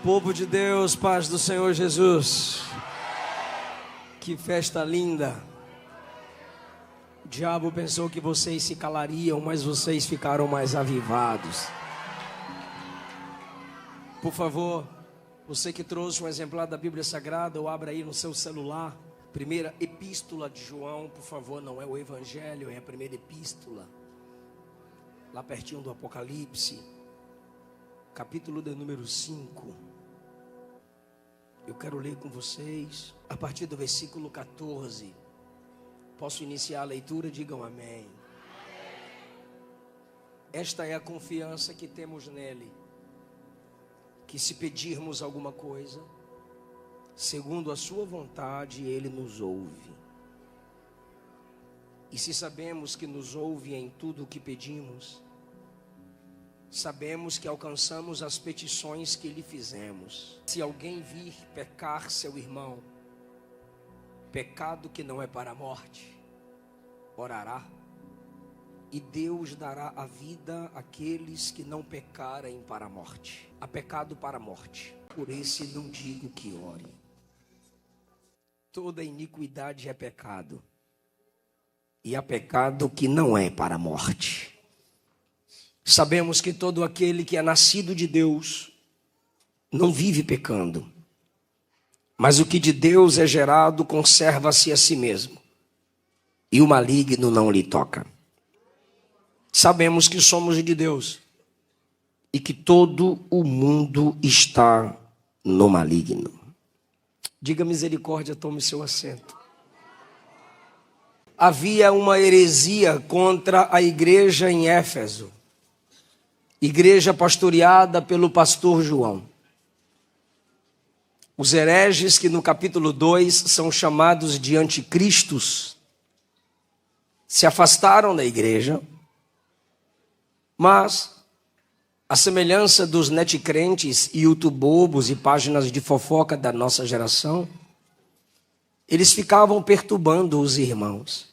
Povo de Deus, paz do Senhor Jesus. Que festa linda. O diabo pensou que vocês se calariam, mas vocês ficaram mais avivados. Por favor, você que trouxe um exemplar da Bíblia Sagrada, ou abra aí no seu celular. Primeira epístola de João, por favor, não é o Evangelho, é a primeira epístola. Lá pertinho do Apocalipse, capítulo de número 5. Eu quero ler com vocês a partir do versículo 14. Posso iniciar a leitura? Digam amém. Esta é a confiança que temos nele, que se pedirmos alguma coisa, segundo a sua vontade, ele nos ouve. E se sabemos que nos ouve em tudo o que pedimos, sabemos que alcançamos as petições que lhe fizemos. Se alguém vir pecar seu irmão, pecado que não é para a morte, orará, e Deus dará a vida àqueles que não pecarem para a morte. Há pecado para a morte, por esse não digo que ore. Toda iniquidade é pecado, e há pecado que não é para a morte. Sabemos que todo aquele que é nascido de Deus não vive pecando, mas o que de Deus é gerado conserva-se a si mesmo, e o maligno não lhe toca. Sabemos que somos de Deus e que todo o mundo está no maligno. Diga misericórdia, tome seu assento. Havia uma heresia contra a igreja em Éfeso. Igreja pastoreada pelo pastor João. Os hereges, que no capítulo 2 são chamados de anticristos, se afastaram da igreja, mas, à semelhança dos netcrentes e youtubobos e páginas de fofoca da nossa geração, eles ficavam perturbando os irmãos,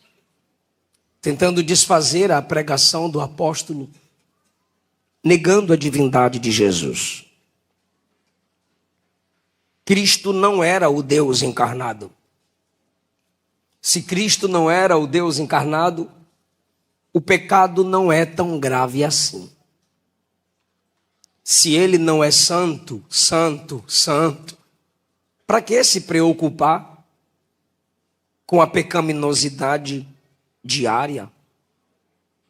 tentando desfazer a pregação do apóstolo, negando a divindade de Jesus. Cristo não era o Deus encarnado. Se Cristo não era o Deus encarnado, o pecado não é tão grave assim. Se ele não é santo, santo, santo, para que se preocupar com a pecaminosidade diária?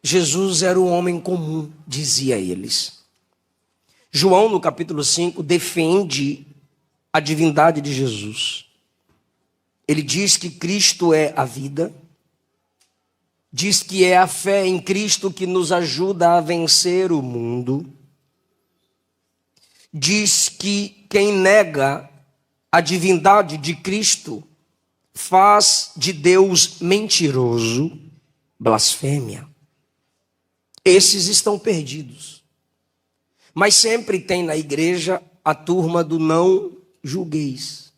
Jesus era um homem comum, dizia eles. João, no capítulo 5, defende a divindade de Jesus. Ele diz que Cristo é a vida, diz que é a fé em Cristo que nos ajuda a vencer o mundo, diz que quem nega a divindade de Cristo faz de Deus mentiroso, blasfêmia. Esses estão perdidos. Mas sempre tem na igreja a turma do não julgueis.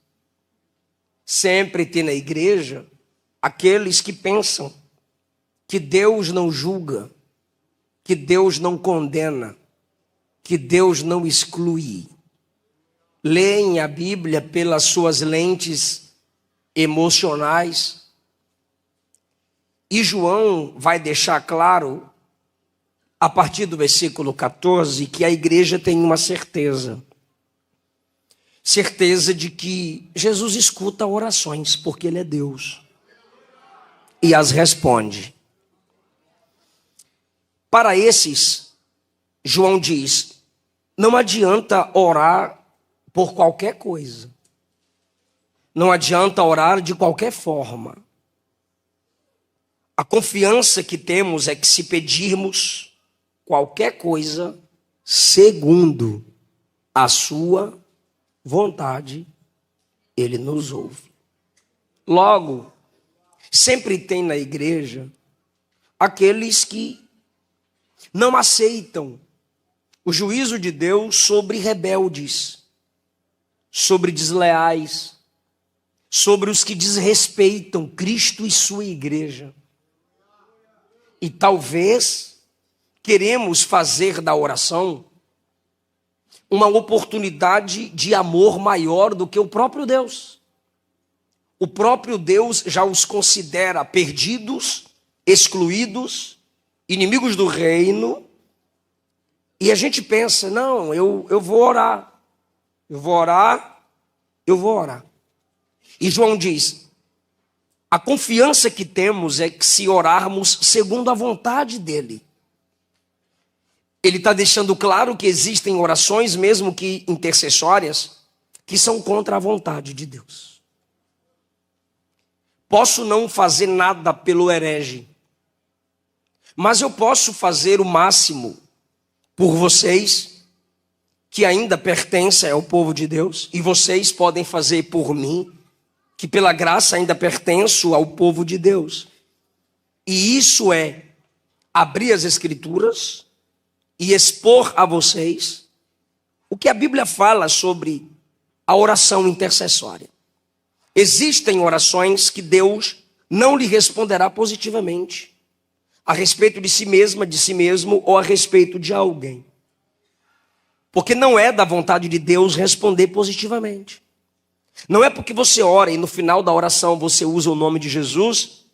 Sempre tem na igreja aqueles que pensam que Deus não julga, que Deus não condena, que Deus não exclui. Leem a Bíblia pelas suas lentes emocionais. E João vai deixar claro, a partir do versículo 14, que a igreja tem uma certeza. Certeza de que Jesus escuta orações, porque Ele é Deus. E as responde. Para esses, João diz, não adianta orar por qualquer coisa. Não adianta orar de qualquer forma. A confiança que temos é que se pedirmos qualquer coisa, segundo a sua vontade, ele nos ouve. Logo, sempre tem na igreja aqueles que não aceitam o juízo de Deus sobre rebeldes, sobre desleais, sobre os que desrespeitam Cristo e sua igreja. E talvez queremos fazer da oração uma oportunidade de amor maior do que o próprio Deus. O próprio Deus já os considera perdidos, excluídos, inimigos do reino. E a gente pensa, não, eu vou orar. Eu vou orar. E João diz, a confiança que temos é que se orarmos segundo a vontade dele. Ele está deixando claro que existem orações, mesmo que intercessórias, que são contra a vontade de Deus. Posso não fazer nada pelo herege, mas eu posso fazer o máximo por vocês, que ainda pertencem ao povo de Deus, e vocês podem fazer por mim, que pela graça ainda pertenço ao povo de Deus. E isso é abrir as Escrituras e expor a vocês o que a Bíblia fala sobre a oração intercessória. Existem orações que Deus não lhe responderá positivamente a respeito de si mesma, de si mesmo ou a respeito de alguém. Porque não é da vontade de Deus responder positivamente. Não é porque você ora e no final da oração você usa o nome de Jesus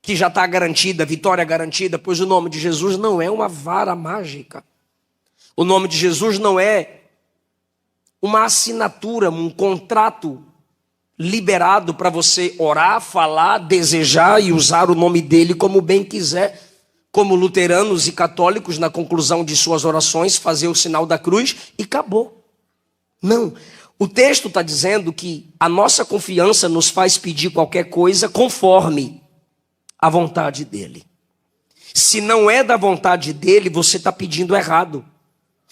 que já está garantida, vitória garantida, pois o nome de Jesus não é uma vara mágica. O nome de Jesus não é uma assinatura, um contrato liberado para você orar, falar, desejar e usar o nome dele como bem quiser, como luteranos e católicos, na conclusão de suas orações, fazer o sinal da cruz e acabou. Não. O texto está dizendo que a nossa confiança nos faz pedir qualquer coisa conforme a vontade dele. Se não é da vontade dele, você está pedindo errado.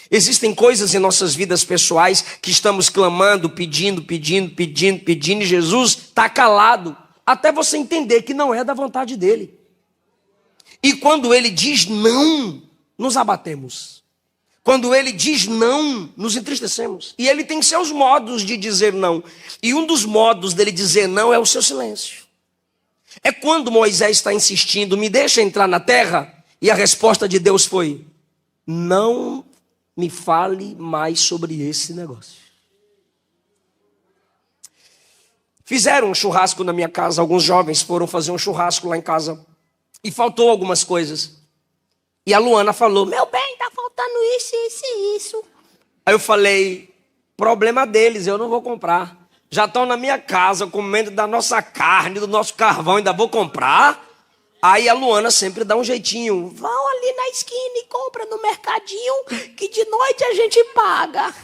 Existem coisas em nossas vidas pessoais que estamos clamando, pedindo, e Jesus está calado, até você entender que não é da vontade dele. E quando ele diz não, nos abatemos. Quando ele diz não, nos entristecemos. E ele tem seus modos de dizer não. E um dos modos dele dizer não é o seu silêncio. É quando Moisés está insistindo, me deixa entrar na terra, e a resposta de Deus foi, não me fale mais sobre esse negócio. Fizeram um churrasco na minha casa, alguns jovens foram fazer um churrasco lá em casa, e faltou algumas coisas. E a Luana falou, meu bem, tá faltando isso, isso e isso. Aí eu falei, problema deles, eu não vou comprar. Já estão na minha casa comendo da nossa carne, do nosso carvão, ainda vou comprar? Aí a Luana sempre dá um jeitinho. Vão ali na esquina e compra no mercadinho, que de noite a gente paga.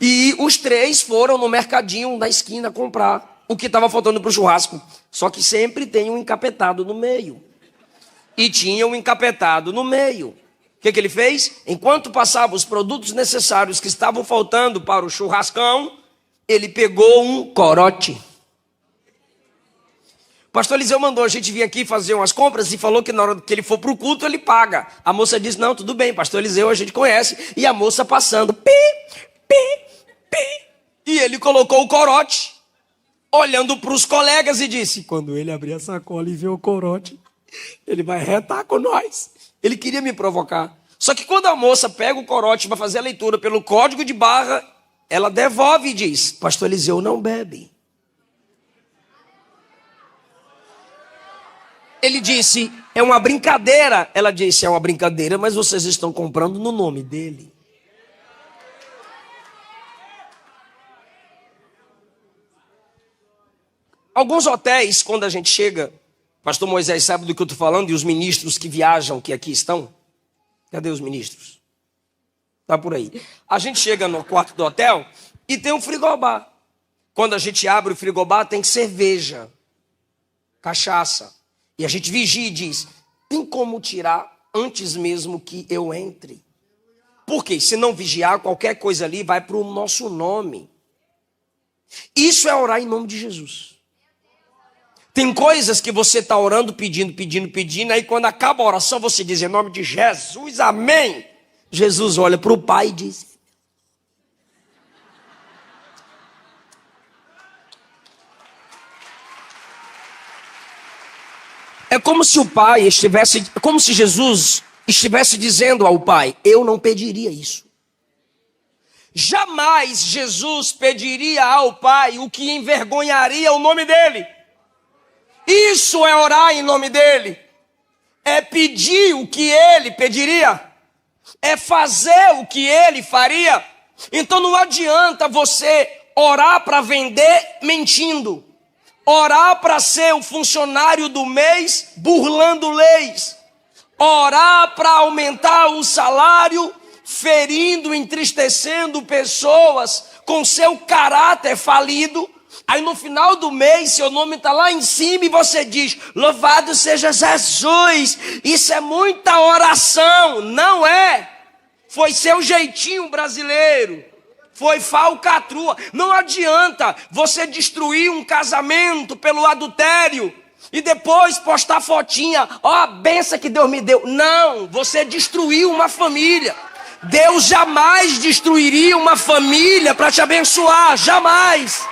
E os três foram no mercadinho da esquina comprar o que estava faltando para o churrasco. Só que sempre tem um encapetado no meio. E tinha um encapetado no meio. O que ele fez? Enquanto passava os produtos necessários que estavam faltando para o churrascão, ele pegou um corote. O pastor Eliseu mandou a gente vir aqui fazer umas compras e falou que na hora que ele for para o culto ele paga. A moça disse, não, tudo bem, pastor Eliseu a gente conhece. E a moça passando, pi. E ele colocou o corote, olhando para os colegas e disse, quando ele abrir a sacola e ver o corote, ele vai retar com nós. Ele queria me provocar. Só que quando a moça pega o corote para fazer a leitura pelo código de barra, ela devolve e diz, pastor Eliseu não bebe. Ele disse, é uma brincadeira. Ela disse, é uma brincadeira, mas vocês estão comprando no nome dele. Alguns hotéis, quando a gente chega, pastor Moisés sabe do que eu estou falando, e os ministros que viajam, que aqui estão. Cadê os ministros? Está por aí. A gente chega no quarto do hotel e tem um frigobar. Quando a gente abre o frigobar, tem cerveja, cachaça. E a gente vigia e diz, tem como tirar antes mesmo que eu entre? Porque se não vigiar, qualquer coisa ali vai para o nosso nome. Isso é orar em nome de Jesus. Tem coisas que você está orando, pedindo, aí quando acaba a oração você diz em nome de Jesus, amém. Jesus olha para o Pai e diz, é como se o Pai estivesse, como se Jesus estivesse dizendo ao Pai, eu não pediria isso. Jamais Jesus pediria ao Pai o que envergonharia o nome dele. Isso é orar em nome dele. É pedir o que ele pediria. É fazer o que ele faria. Então não adianta você orar para vender mentindo. Orar para ser o funcionário do mês burlando leis. Orar para aumentar o salário ferindo, entristecendo pessoas com seu caráter falido. Aí no final do mês, seu nome está lá em cima e você diz, louvado seja Jesus. Isso é muita oração. Não é. Foi seu jeitinho brasileiro. Foi falcatrua. Não adianta você destruir um casamento pelo adultério e depois postar fotinha. Ó, a benção que Deus me deu. Não, você destruiu uma família. Deus jamais destruiria uma família para te abençoar. Jamais.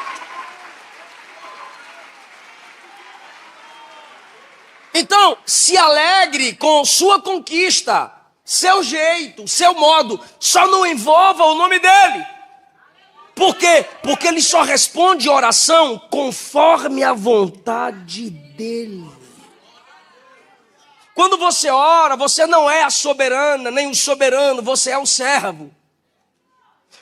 Então, se alegre com sua conquista, seu jeito, seu modo. Só não envolva o nome dele. Por quê? Porque ele só responde oração conforme a vontade dele. Quando você ora, você não é a soberana, nem o soberano, você é o servo.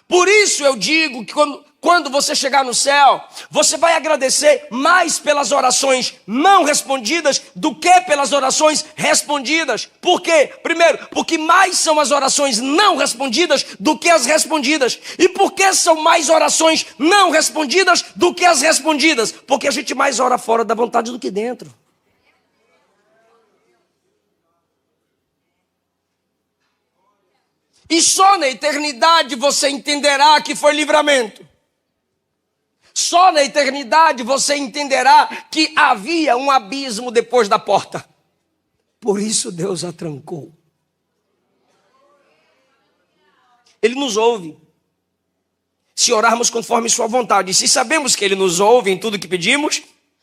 Por isso eu digo que quando você chegar no céu, você vai agradecer mais pelas orações não respondidas do que pelas orações respondidas. Por quê? Primeiro, porque mais são as orações não respondidas do que as respondidas. E por que são mais orações não respondidas do que as respondidas? Porque a gente mais ora fora da vontade do que dentro. E só na eternidade você entenderá que foi livramento. Só na eternidade você entenderá que havia um abismo depois da porta. Por isso Deus a trancou. Ele nos ouve. Se orarmos conforme sua vontade. E se sabemos que ele nos ouve em tudo que pedimos,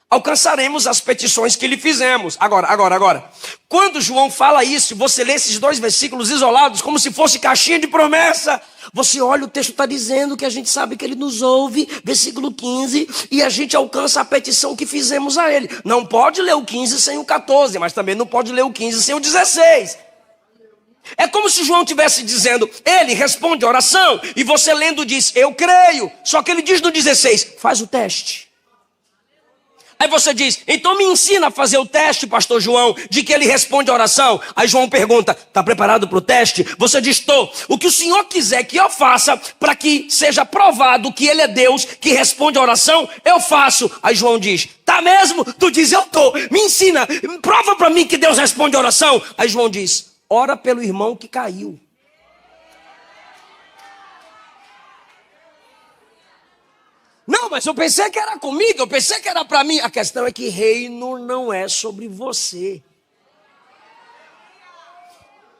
alcançaremos as petições que lhe fizemos. Agora. Quando João fala isso, você lê esses dois versículos isolados, como se fosse caixinha de promessa. Você olha, o texto está dizendo que a gente sabe que ele nos ouve, versículo 15, e a gente alcança a petição que fizemos a ele. Não pode ler o 15 sem o 14, mas também não pode ler o 15 sem o 16. É como se João estivesse dizendo, ele responde a oração, e você lendo diz, eu creio. Só que ele diz no 16, faz o teste. Aí você diz, então me ensina a fazer o teste, pastor João, de que ele responde a oração. Aí João pergunta, está preparado para o teste? Você diz, estou. O que o Senhor quiser que eu faça para que seja provado que ele é Deus, que responde a oração, eu faço. Aí João diz, tá mesmo? Tu diz, eu estou. Me ensina, prova para mim que Deus responde a oração. Aí João diz, ora pelo irmão que caiu. Não, mas eu pensei que era comigo, eu pensei que era para mim. A questão é que reino não é sobre você.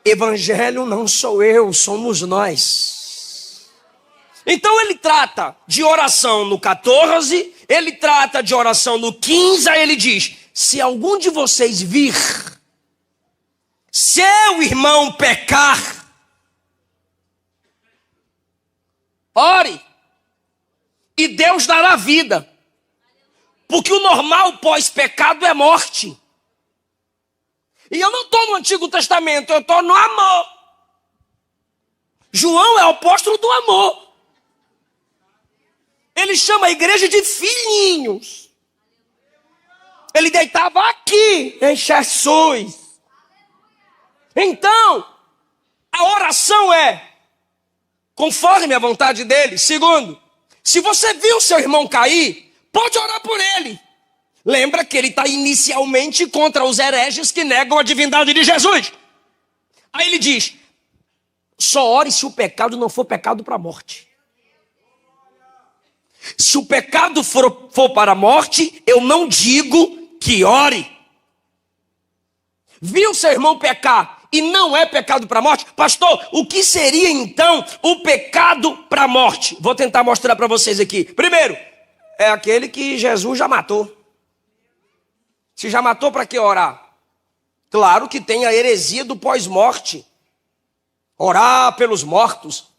Evangelho não sou eu, somos nós. Então ele trata de oração no 14, ele trata de oração no 15, aí ele diz, se algum de vocês vir seu irmão pecar, ore. E Deus dará vida. Porque o normal pós-pecado é morte. E eu não estou no Antigo Testamento, eu estou no amor. João é o apóstolo do amor. Ele chama a igreja de filhinhos. Ele deitava aqui em Jesus. Então, a oração é conforme a vontade dele. Segundo, se você viu seu irmão cair, pode orar por ele. Lembra que ele está inicialmente contra os hereges que negam a divindade de Jesus. Aí ele diz, só ore se o pecado não for pecado para a morte. Se o pecado for para a morte, eu não digo que ore. Viu seu irmão pecar e não é pecado para a morte? Pastor, o que seria então o pecado para a morte? Vou tentar mostrar para vocês aqui. Primeiro, é aquele que Jesus já matou. Se já matou, para que orar? Claro que tem a heresia do pós-morte. Orar pelos mortos.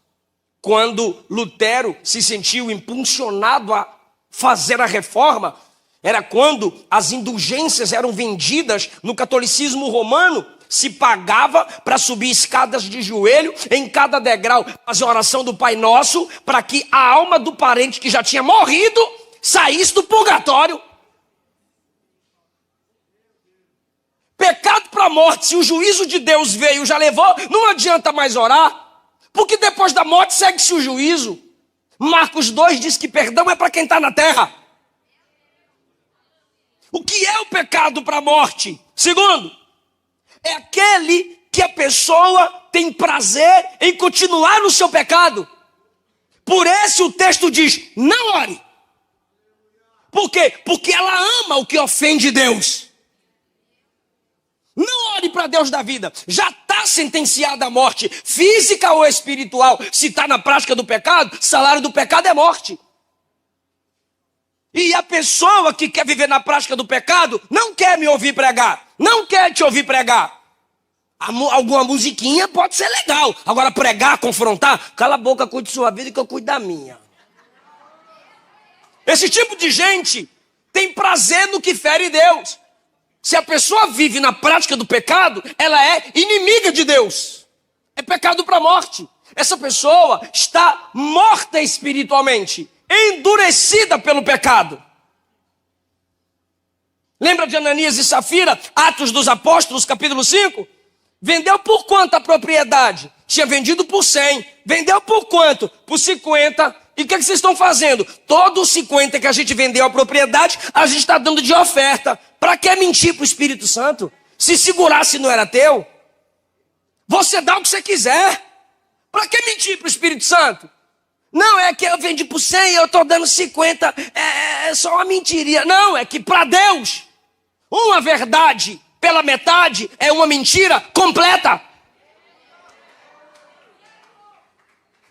quando Lutero se sentiu impulsionado a fazer a reforma, era quando as indulgências eram vendidas no catolicismo romano. Se pagava para subir escadas de joelho em cada degrau, fazer a oração do Pai Nosso, para que a alma do parente que já tinha morrido saísse do purgatório. Pecado para a morte, se o juízo de Deus veio, já levou, não adianta mais orar, porque depois da morte segue-se o juízo. Marcos 2 diz que perdão é para quem está na terra. O que é o pecado para a morte? Segundo, é aquele que a pessoa tem prazer em continuar no seu pecado. Por esse o texto diz, não ore. Por quê? Porque ela ama o que ofende Deus. Não ore para Deus da vida. Já está sentenciada a morte, física ou espiritual. Se está na prática do pecado, salário do pecado é morte. E a pessoa que quer viver na prática do pecado não quer me ouvir pregar. Não quer te ouvir pregar. Alguma musiquinha pode ser legal. Agora pregar, confrontar, cala a boca, cuide de sua vida que eu cuido da minha. Esse tipo de gente tem prazer no que fere Deus. Se a pessoa vive na prática do pecado, ela é inimiga de Deus. É pecado para a morte. Essa pessoa está morta espiritualmente, endurecida pelo pecado. Lembra de Ananias e Safira, Atos dos Apóstolos, capítulo 5? Vendeu por quanto a propriedade? Tinha vendido por 100. Vendeu por quanto? Por 50. E o que vocês estão fazendo? Todos os 50 que a gente vendeu a propriedade, a gente está dando de oferta. Para que mentir para o Espírito Santo? Se segurasse não era teu? Você dá o que você quiser. Para que mentir para o Espírito Santo? Não, é que eu vendi por 100 e eu estou dando 50. É só uma mentiria. Não, é que para Deus, uma verdade pela metade é uma mentira completa.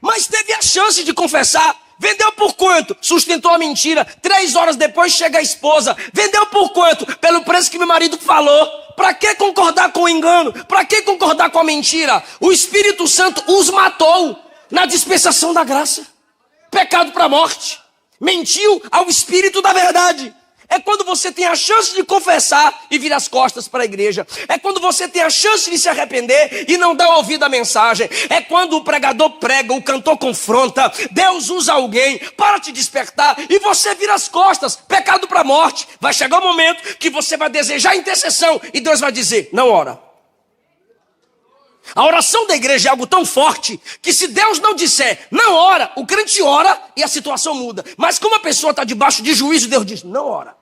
Mas teve a chance de confessar. Vendeu por quanto? Sustentou a mentira. 3 horas depois chega a esposa. Vendeu por quanto? Pelo preço que meu marido falou. Para que concordar com o engano? Para que concordar com a mentira? O Espírito Santo os matou na dispensação da graça. Pecado para a morte. Mentiu ao Espírito da verdade. É quando você tem a chance de confessar e vira as costas para a igreja. É quando você tem a chance de se arrepender e não dar ouvido à mensagem. É quando o pregador prega, o cantor confronta, Deus usa alguém para te despertar e você vira as costas. Pecado para a morte. Vai chegar o momento que você vai desejar intercessão e Deus vai dizer, não ora. A oração da igreja é algo tão forte que se Deus não disser, não ora, o crente ora e a situação muda. Mas como a pessoa está debaixo de juízo, Deus diz, não ora.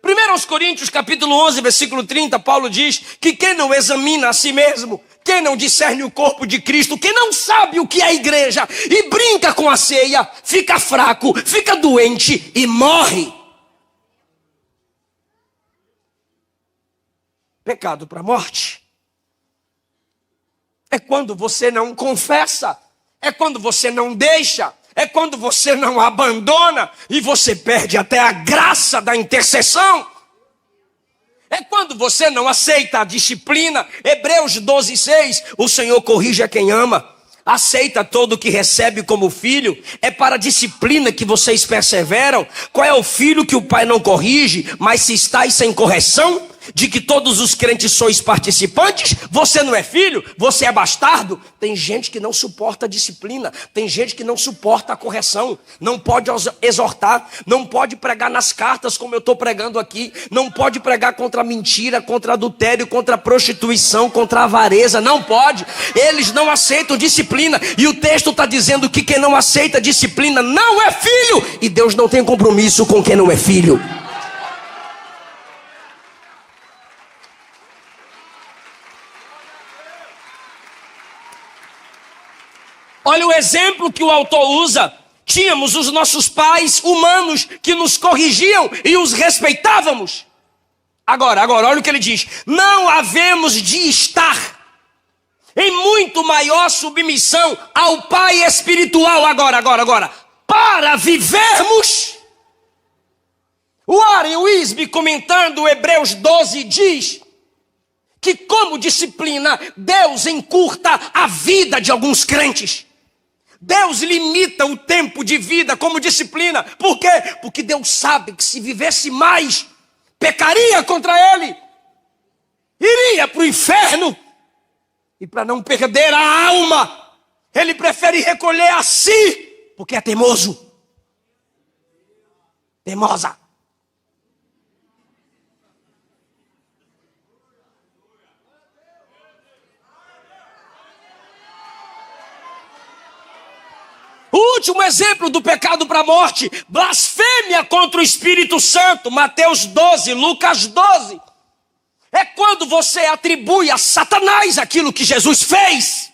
1 Coríntios capítulo 11, versículo 30, Paulo diz que quem não examina a si mesmo, quem não discerne o corpo de Cristo, quem não sabe o que é a igreja e brinca com a ceia, fica fraco, fica doente e morre. Pecado para a morte é quando você não confessa, é quando você não deixa, é quando você não abandona e você perde até a graça da intercessão. É quando você não aceita a disciplina. Hebreus 12, 6, o Senhor corrige a quem ama. Aceita todo o que recebe como filho. É para a disciplina que vocês perseveram. Qual é o filho que o pai não corrige? Mas se estáis sem correção, de que todos os crentes sois participantes, você não é filho, você é bastardo. Tem gente que não suporta a disciplina, tem gente que não suporta a correção, não pode exortar, não pode pregar nas cartas como eu estou pregando aqui, não pode pregar contra a mentira, contra adultério, contra a prostituição, contra a avareza, não pode. Eles não aceitam disciplina e o texto está dizendo que quem não aceita disciplina não é filho, e Deus não tem compromisso com quem não é filho. Olha o exemplo que o autor usa. Tínhamos os nossos pais humanos que nos corrigiam e os respeitávamos. Agora, olha o que ele diz. Não havemos de estar em muito maior submissão ao Pai espiritual. Agora. Para vivermos. O Warren Wiersbe, comentando Hebreus 12, diz que, como disciplina, Deus encurta a vida de alguns crentes. Deus limita o tempo de vida como disciplina. Por quê? Porque Deus sabe que se vivesse mais, pecaria contra Ele, iria para o inferno. E para não perder a alma, Ele prefere recolher a si, porque é teimoso. Teimosa. O último exemplo do pecado para a morte, blasfêmia contra o Espírito Santo, Mateus 12, Lucas 12. É quando você atribui a Satanás aquilo que Jesus fez.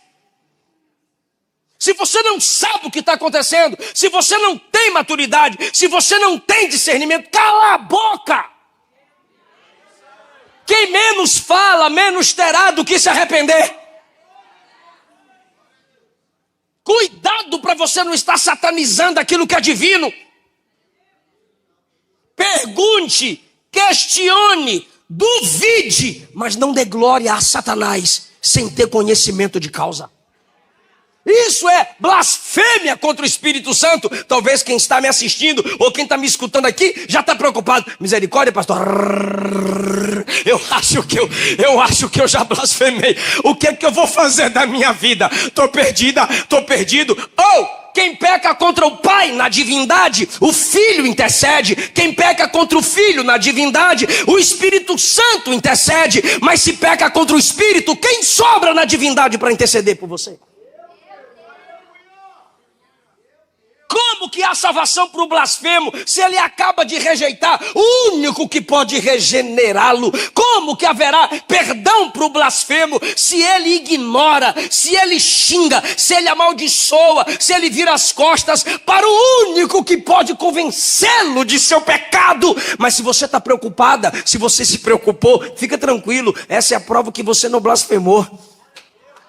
Se você não sabe o que está acontecendo, se você não tem maturidade, se você não tem discernimento, cala a boca. Quem menos fala, menos terá do que se arrepender. Cuidado para você não estar satanizando aquilo que é divino. Pergunte, questione, duvide, mas não dê glória a Satanás sem ter conhecimento de causa. Isso é blasfêmia contra o Espírito Santo. Talvez quem está me assistindo ou quem está me escutando aqui já está preocupado. Misericórdia, pastor. Eu acho que eu já blasfemei. O que é que eu vou fazer da minha vida? Estou perdida, estou perdido. Quem peca contra o Pai na divindade, o Filho intercede. Quem peca contra o Filho na divindade, o Espírito Santo intercede. Mas se peca contra o Espírito, quem sobra na divindade para interceder por você? Como que há salvação para o blasfemo se ele acaba de rejeitar o único que pode regenerá-lo? Como que haverá perdão para o blasfemo se ele ignora, se ele xinga, se ele amaldiçoa, se ele vira as costas para o único que pode convencê-lo de seu pecado? Mas se você está preocupada, se você se preocupou, fica tranquilo, essa é a prova que você não blasfemou.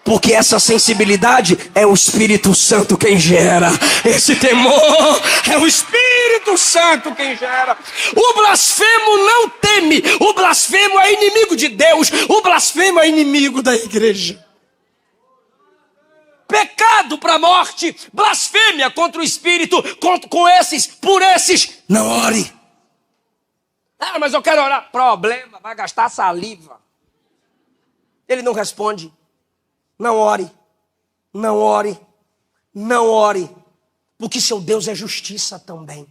Porque essa sensibilidade é o Espírito Santo quem gera. Esse temor é o Espírito Santo quem gera. O blasfemo não teme. O blasfemo é inimigo de Deus. O blasfemo é inimigo da igreja. Pecado para a morte. Blasfêmia contra o Espírito. Por esses, não ore. Mas eu quero orar. Problema, vai gastar saliva. Ele não responde. Não ore, não ore, não ore, porque seu Deus é justiça também.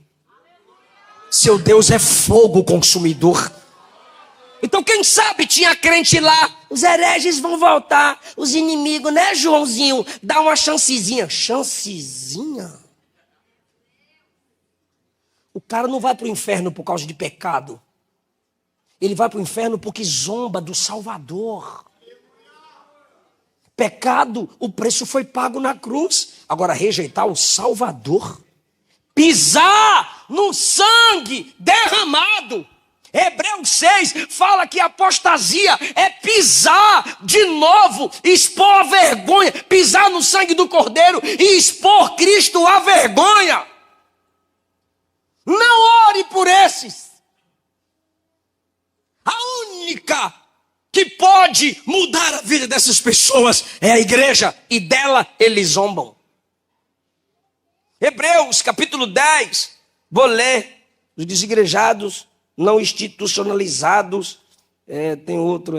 Seu Deus é fogo consumidor. Então quem sabe tinha crente lá, os hereges vão voltar, os inimigos, né, Joãozinho? Dá uma chancezinha. Chancezinha? O cara não vai para o inferno por causa de pecado. Ele vai para o inferno porque zomba do Salvador. Pecado, o preço foi pago na cruz. Agora, rejeitar o Salvador, pisar no sangue derramado. Hebreus 6 fala que a apostasia é pisar de novo, expor a vergonha, pisar no sangue do Cordeiro e expor Cristo à vergonha. Não ore por esses. A única que pode mudar a vida dessas pessoas é a igreja, e dela eles zombam. Hebreus capítulo 10, vou ler. Os desigrejados, não institucionalizados, tem outro,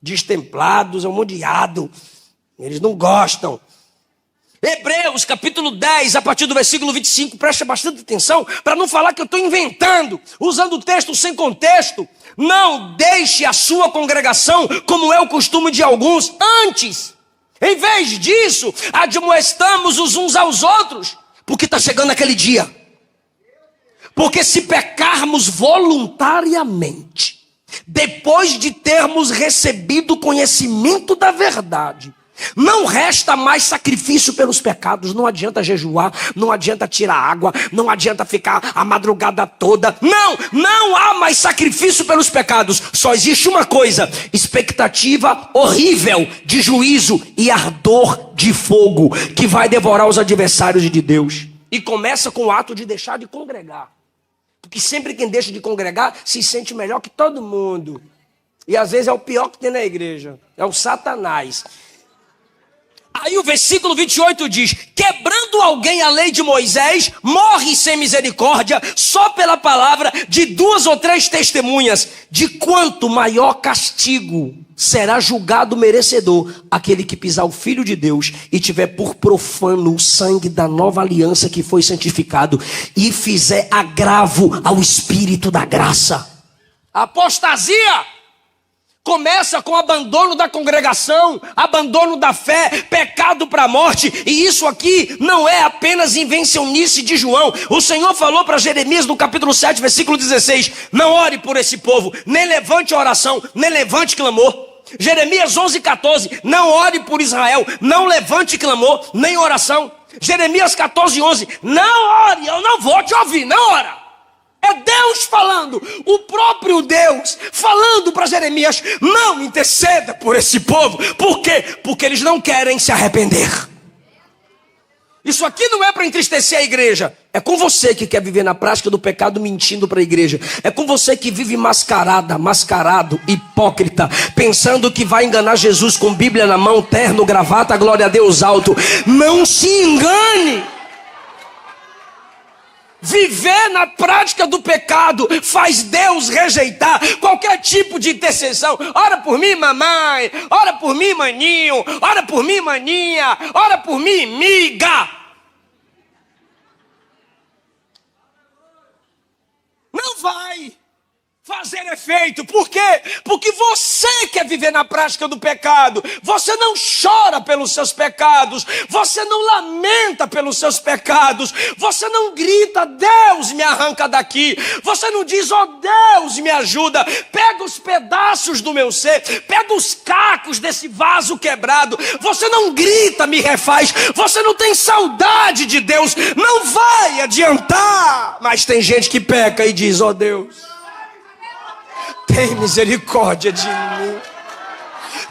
destemplados, odiado, eles não gostam. Hebreus capítulo 10, a partir do versículo 25, preste bastante atenção, para não falar que eu estou inventando, usando o texto sem contexto. Não deixe a sua congregação como é o costume de alguns. Antes, em vez disso, admoestamos os uns aos outros, porque está chegando aquele dia. Porque se pecarmos voluntariamente, depois de termos recebido conhecimento da verdade, não resta mais sacrifício pelos pecados. Não adianta jejuar, não adianta tirar água, não adianta ficar a madrugada toda. Não há mais sacrifício pelos pecados. Só existe uma coisa: expectativa horrível de juízo e ardor de fogo que vai devorar os adversários de Deus. E começa com o ato de deixar de congregar. Porque sempre quem deixa de congregar se sente melhor que todo mundo. E às vezes é o pior que tem na igreja. É o Satanás. Aí o versículo 28 diz: quebrando alguém a lei de Moisés, morre sem misericórdia, só pela palavra de 2 ou 3 testemunhas. De quanto maior castigo será julgado merecedor aquele que pisar o Filho de Deus e tiver por profano o sangue da nova aliança que foi santificado e fizer agravo ao Espírito da graça. A apostasia começa com abandono da congregação, abandono da fé, pecado para a morte. E isso aqui não é apenas invencionice de João. O Senhor falou para Jeremias no capítulo 7, versículo 16: não ore por esse povo, nem levante oração, nem levante clamor. Jeremias 11, 14: não ore por Israel, não levante clamor, nem oração. Jeremias 14, 11: não ore, eu não vou te ouvir, não ora. É Deus falando, o próprio Deus falando para Jeremias: não interceda por esse povo. Por quê? Porque eles não querem se arrepender. Isso aqui não é para entristecer a igreja. É com você que quer viver na prática do pecado mentindo para a igreja. É com você que vive mascarado, hipócrita, pensando que vai enganar Jesus com Bíblia na mão, terno, gravata, glória a Deus alto. Não se engane. Viver na prática do pecado faz Deus rejeitar qualquer tipo de intercessão. Ora por mim, mamãe. Ora por mim, maninho. Ora por mim, maninha. Ora por mim, miga. Não vai fazer efeito. Por quê? Porque você quer viver na prática do pecado. Você não chora pelos seus pecados. Você não lamenta pelos seus pecados. Você não grita: Deus, me arranca daqui. Você não diz: oh Deus, me ajuda. Pega os pedaços do meu ser. Pega os cacos desse vaso quebrado. Você não grita: me refaz. Você não tem saudade de Deus. Não vai adiantar. Mas tem gente que peca e diz: oh Deus, tem misericórdia de mim.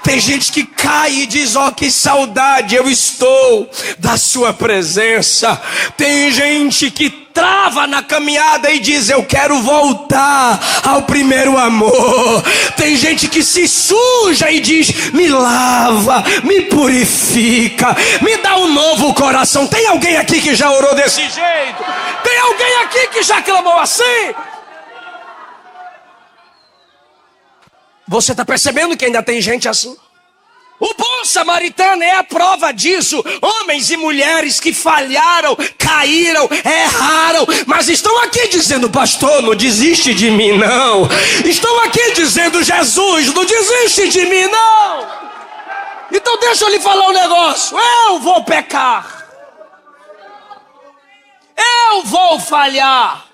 Tem gente que cai e diz: ó, que saudade eu estou da sua presença. Tem gente que trava na caminhada e diz: eu quero voltar ao primeiro amor. Tem gente que se suja e diz: me lava, me purifica, me dá um novo coração. Tem alguém aqui que já orou desse jeito? Tem alguém aqui que já clamou assim? Você está percebendo que ainda tem gente assim? O bom samaritano é a prova disso. Homens e mulheres que falharam, caíram, erraram, mas estão aqui dizendo: pastor, não desiste de mim não. Estão aqui dizendo: Jesus, não desiste de mim não. Então deixa eu lhe falar um negócio. Eu vou pecar. Eu vou falhar.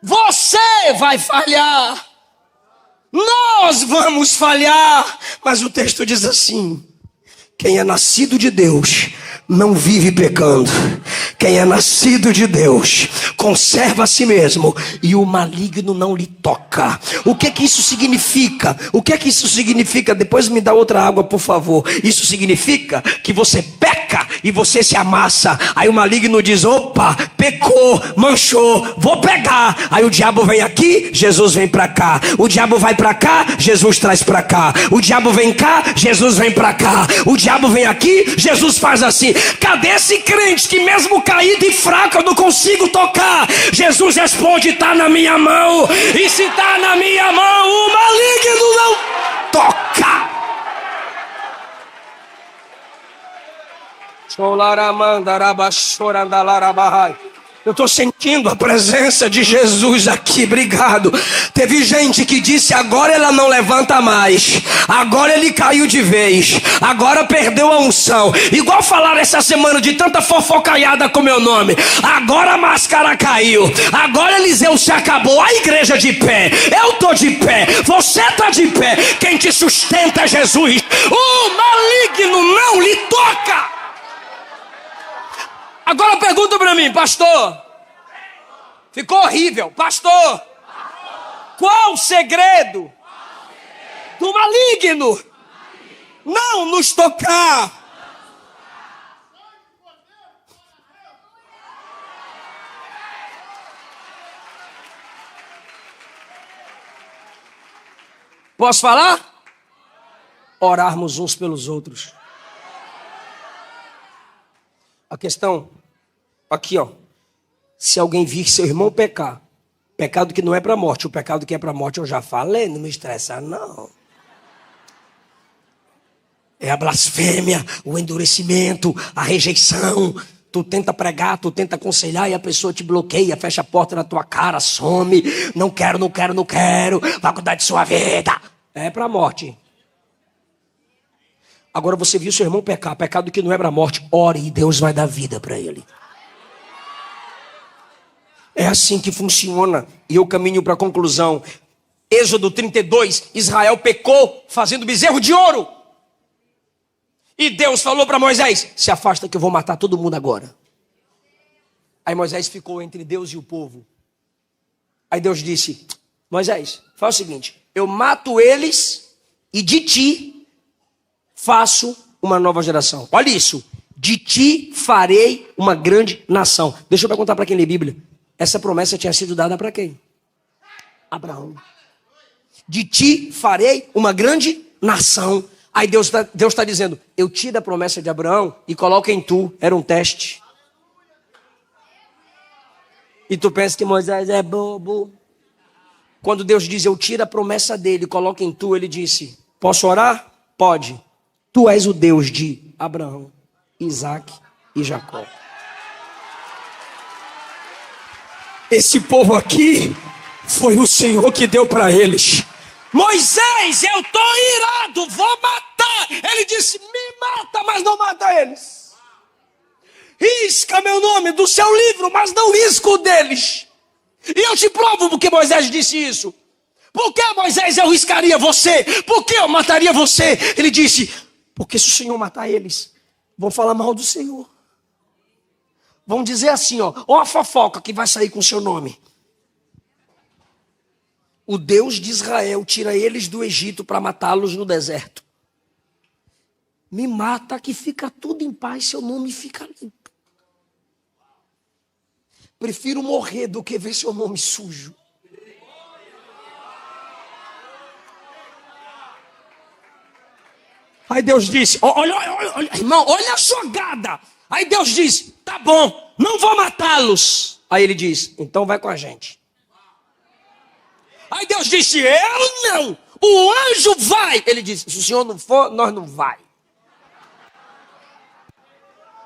Você vai falhar. Nós vamos falhar. Mas o texto diz assim: quem é nascido de Deus não vive pecando. Quem é nascido de Deus conserva a si mesmo e o maligno não lhe toca. O que isso significa? O que isso significa? Depois me dá outra água, por favor. Isso significa que você peca e você se amassa. Aí o maligno diz: opa, pecou, manchou, vou pegar. Aí o diabo vem aqui, Jesus vem para cá. O diabo vai para cá, Jesus traz para cá. O diabo vem cá, Jesus vem para cá. O diabo vem aqui, Jesus faz assim. Cadê esse crente que mesmo caído e fraco eu não consigo tocar? Jesus responde: está na minha mão. E se está na minha mão, o maligno não toca. Eu estou sentindo a presença de Jesus aqui, obrigado. Teve gente que disse: agora ela não levanta mais, agora ele caiu de vez, agora perdeu a unção. Igual falaram essa semana de tanta fofocaiada com meu nome: agora a máscara caiu, agora Eliseu se acabou. A igreja de pé, eu estou de pé, você está de pé. Quem te sustenta é Jesus. O maligno não lhe toca. Agora pergunta para mim: pastor, ficou horrível, pastor, qual o segredo do maligno não nos tocar? Posso falar? Orarmos uns pelos outros. A questão, aqui ó, se alguém vir seu irmão pecar, pecado que não é para morte, o pecado que é para morte eu já falei, não me estressa não. É a blasfêmia, o endurecimento, a rejeição. Tu tenta pregar, tu tenta aconselhar e a pessoa te bloqueia, fecha a porta na tua cara, some. Não quero, não quero, não quero. Vai cuidar de sua vida. É para a morte. Agora você viu seu irmão pecar, pecado que não é para a morte. Ore e Deus vai dar vida para ele. É assim que funciona. E eu caminho para a conclusão. Êxodo 32, Israel pecou fazendo bezerro de ouro. E Deus falou para Moisés, se afasta que eu vou matar todo mundo agora. Aí Moisés ficou entre Deus e o povo. Aí Deus disse, Moisés, faz o seguinte, eu mato eles e de ti faço uma nova geração. Olha isso, de ti farei uma grande nação. Deixa eu perguntar para quem lê Bíblia, essa promessa tinha sido dada para quem? Abraão. De ti farei uma grande nação. Aí Deus está dizendo, eu tiro a promessa de Abraão e coloco em tu, era um teste. E tu pensa que Moisés é bobo. Quando Deus diz, eu tiro a promessa dele e coloco em tu, ele disse, posso orar? Pode. Tu és o Deus de Abraão, Isaac e Jacó. Esse povo aqui foi o Senhor que deu para eles. Moisés, eu estou irado, vou matar. Ele disse, me mata, mas não mata eles. Risca meu nome do seu livro, mas não risca o deles. E eu te provo porque Moisés disse isso. Por que, Moisés, eu riscaria você? Por que eu mataria você? Ele disse, porque se o Senhor matar eles, vão falar mal do Senhor. Vão dizer assim, ó a fofoca que vai sair com o seu nome. O Deus de Israel tira eles do Egito para matá-los no deserto. Me mata que fica tudo em paz, seu nome fica limpo. Prefiro morrer do que ver seu nome sujo. Aí Deus disse, olha, irmão, olha a jogada. Aí Deus disse, tá bom, não vou matá-los. Aí ele diz, então vai com a gente. Aí Deus disse, eu não, o anjo vai. Ele disse, se o senhor não for, nós não vai.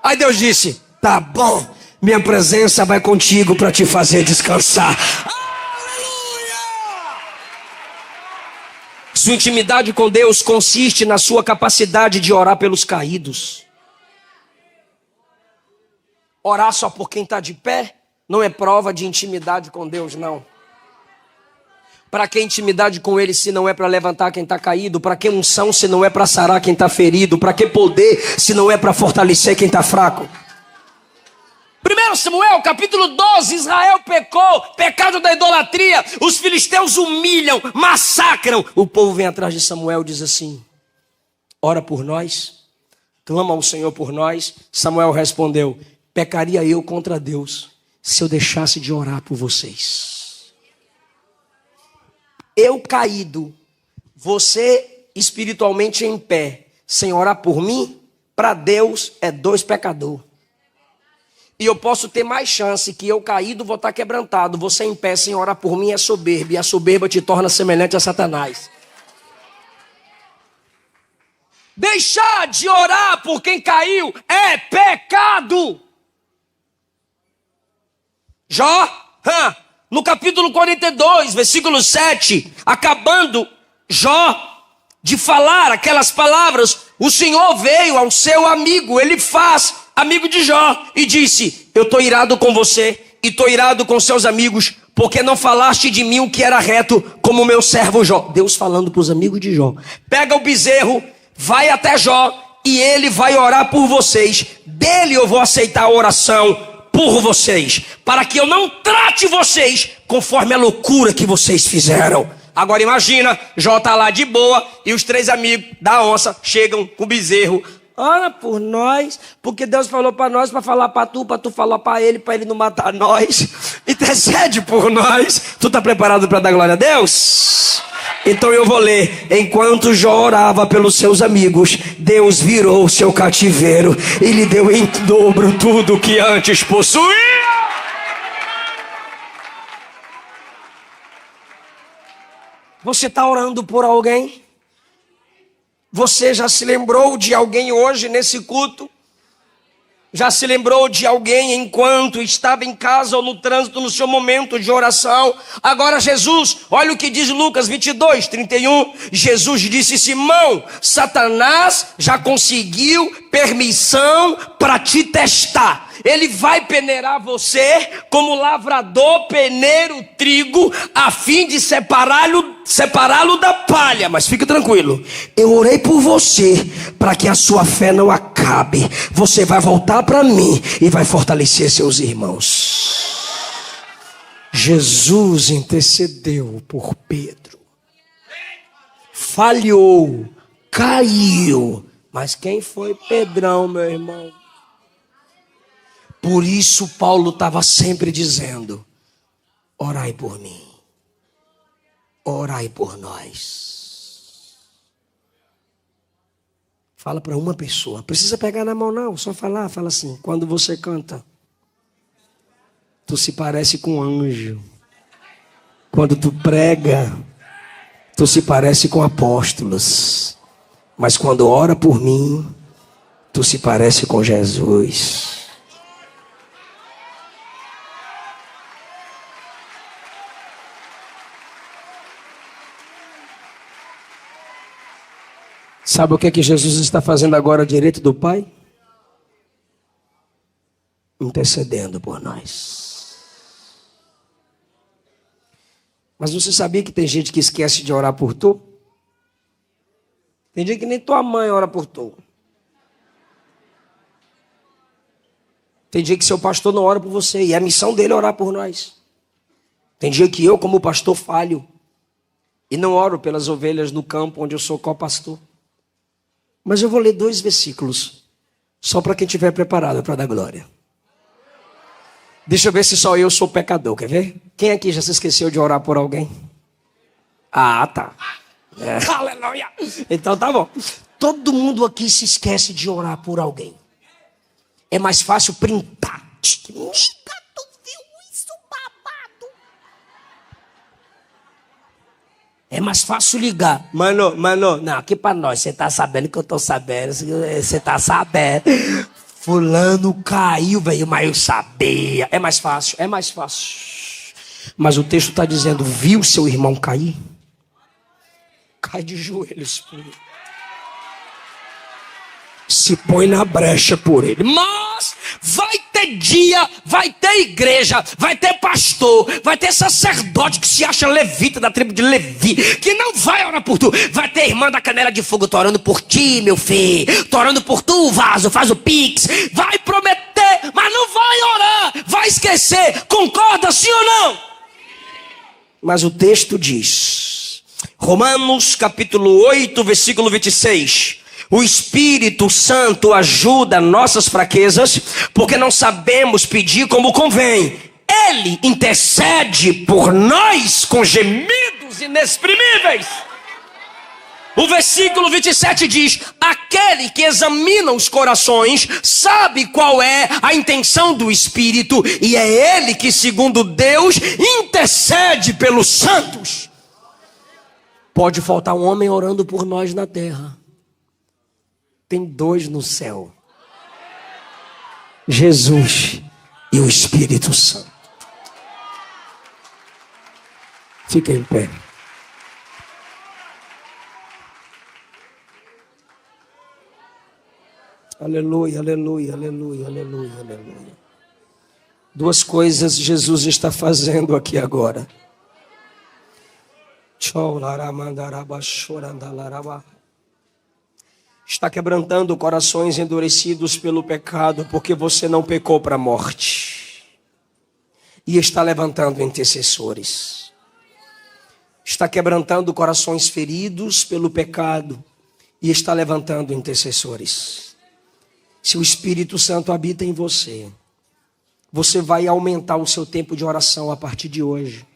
Aí Deus disse, tá bom, minha presença vai contigo para te fazer descansar. Aleluia! Sua intimidade com Deus consiste na sua capacidade de orar pelos caídos. Orar só por quem está de pé não é prova de intimidade com Deus, não. Para que intimidade com Ele se não é para levantar quem está caído? Para que unção se não é para sarar quem está ferido? Para que poder se não é para fortalecer quem está fraco? 1 Samuel capítulo 12, Israel pecou, pecado da idolatria. Os filisteus humilham, massacram. O povo vem atrás de Samuel e diz assim, ora por nós, clama ao Senhor por nós. Samuel respondeu, pecaria eu contra Deus se eu deixasse de orar por vocês. Eu caído, você espiritualmente em pé, sem orar por mim, para Deus é dois pecadores. E eu posso ter mais chance que eu caído vou estar quebrantado. Você em pé sem orar por mim é soberba, e a soberba te torna semelhante a Satanás. Deixar de orar por quem caiu é pecado. Jó, no capítulo 42, versículo 7, acabando Jó de falar aquelas palavras, o Senhor veio ao seu amigo, ele faz amigo de Jó, e disse, eu estou irado com você, e estou irado com seus amigos, porque não falaste de mim o que era reto, como meu servo Jó. Deus falando para os amigos de Jó, pega o bezerro, vai até Jó, e ele vai orar por vocês, dele eu vou aceitar a oração, por vocês, para que eu não trate vocês conforme a loucura que vocês fizeram. Agora imagina, Jó está lá de boa e os três amigos da onça chegam com o bezerro. Ora por nós, porque Deus falou para nós, para falar para tu falar para ele não matar nós. Intercede por nós. Tu está preparado para dar glória a Deus? Então eu vou ler. Enquanto Jó orava pelos seus amigos, Deus virou o seu cativeiro e lhe deu em dobro tudo o que antes possuía. Você está orando por alguém? Você já se lembrou de alguém hoje nesse culto? Já se lembrou de alguém enquanto estava em casa ou no trânsito, no seu momento de oração? Agora Jesus, olha o que diz Lucas 22:31. Jesus disse: Simão, Satanás já conseguiu permissão para te testar. Ele vai peneirar você como o lavrador peneira o trigo a fim de separá-lo da palha. Mas fique tranquilo, eu orei por você para que a sua fé não acabe. Você vai voltar para mim e vai fortalecer seus irmãos. Jesus intercedeu por Pedro. Falhou, caiu. Mas quem foi Pedrão, meu irmão? Por isso Paulo estava sempre dizendo: orai por mim, orai por nós. Fala para uma pessoa, precisa pegar na mão não, só falar, fala assim: quando você canta, tu se parece com um anjo. Quando tu prega, tu se parece com apóstolos. Mas quando ora por mim, tu se parece com Jesus. Sabe o que é que Jesus está fazendo agora direito do Pai? Intercedendo por nós. Mas você sabia que tem gente que esquece de orar por tu? Tem dia que nem tua mãe ora por tu. Tem dia que seu pastor não ora por você e é a missão dele orar por nós. Tem dia que eu, como pastor, falho e não oro pelas ovelhas no campo onde eu sou co-pastor. Mas eu vou ler 2 versículos, só para quem estiver preparado para dar glória. Deixa eu ver se só eu sou pecador, quer ver? Quem aqui já se esqueceu de orar por alguém? Ah, tá. Aleluia. Então tá bom. Todo mundo aqui se esquece de orar por alguém. É mais fácil printar. Tu viu isso, babado? É mais fácil ligar. Mano, não, aqui pra nós, você tá sabendo que eu tô sabendo, você tá sabendo. Fulano caiu, velho, mas eu sabia. É mais fácil. Mas o texto tá dizendo, viu seu irmão cair? Cai de joelhos por ele. Se põe na brecha por ele. Mas vai ter dia, vai ter igreja, vai ter pastor, vai ter sacerdote que se acha levita da tribo de Levi, que não vai orar por tu. Vai ter irmã da canela de fogo, tô orando por ti, meu filho. Tô orando por tu, vaso, faz o pix. Vai prometer, mas não vai orar. Vai esquecer. Concorda, sim ou não? Mas o texto diz, Romanos capítulo 8, versículo 26. O Espírito Santo ajuda nossas fraquezas, porque não sabemos pedir como convém. Ele intercede por nós com gemidos inexprimíveis. O versículo 27 diz, aquele que examina os corações sabe qual é a intenção do Espírito, e é ele que, segundo Deus, intercede pelos santos. Pode faltar um homem orando por nós na terra. Tem 2 no céu. Jesus e o Espírito Santo. Fica em pé. Aleluia, aleluia, aleluia, aleluia, aleluia. 2 coisas Jesus está fazendo aqui agora. Está quebrantando corações endurecidos pelo pecado, porque você não pecou para a morte. E está levantando intercessores. Está quebrantando corações feridos pelo pecado, e está levantando intercessores. Se o Espírito Santo habita em você, você vai aumentar o seu tempo de oração a partir de hoje.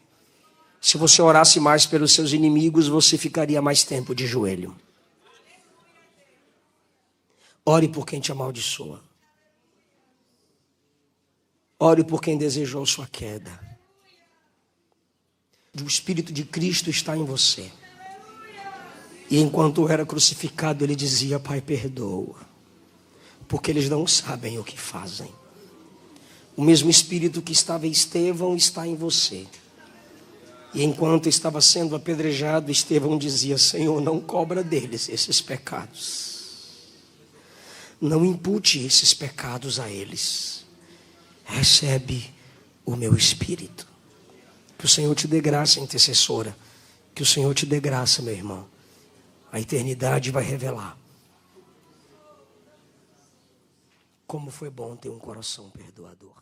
Se você orasse mais pelos seus inimigos, você ficaria mais tempo de joelho. Ore por quem te amaldiçoa. Ore por quem desejou sua queda. O Espírito de Cristo está em você. E enquanto era crucificado, ele dizia: Pai, perdoa, porque eles não sabem o que fazem. O mesmo Espírito que estava em Estevão está em você. E enquanto estava sendo apedrejado, Estevão dizia: Senhor, não cobra deles esses pecados. Não impute esses pecados a eles. Recebe o meu Espírito. Que o Senhor te dê graça, intercessora. Que o Senhor te dê graça, meu irmão. A eternidade vai revelar como foi bom ter um coração perdoador.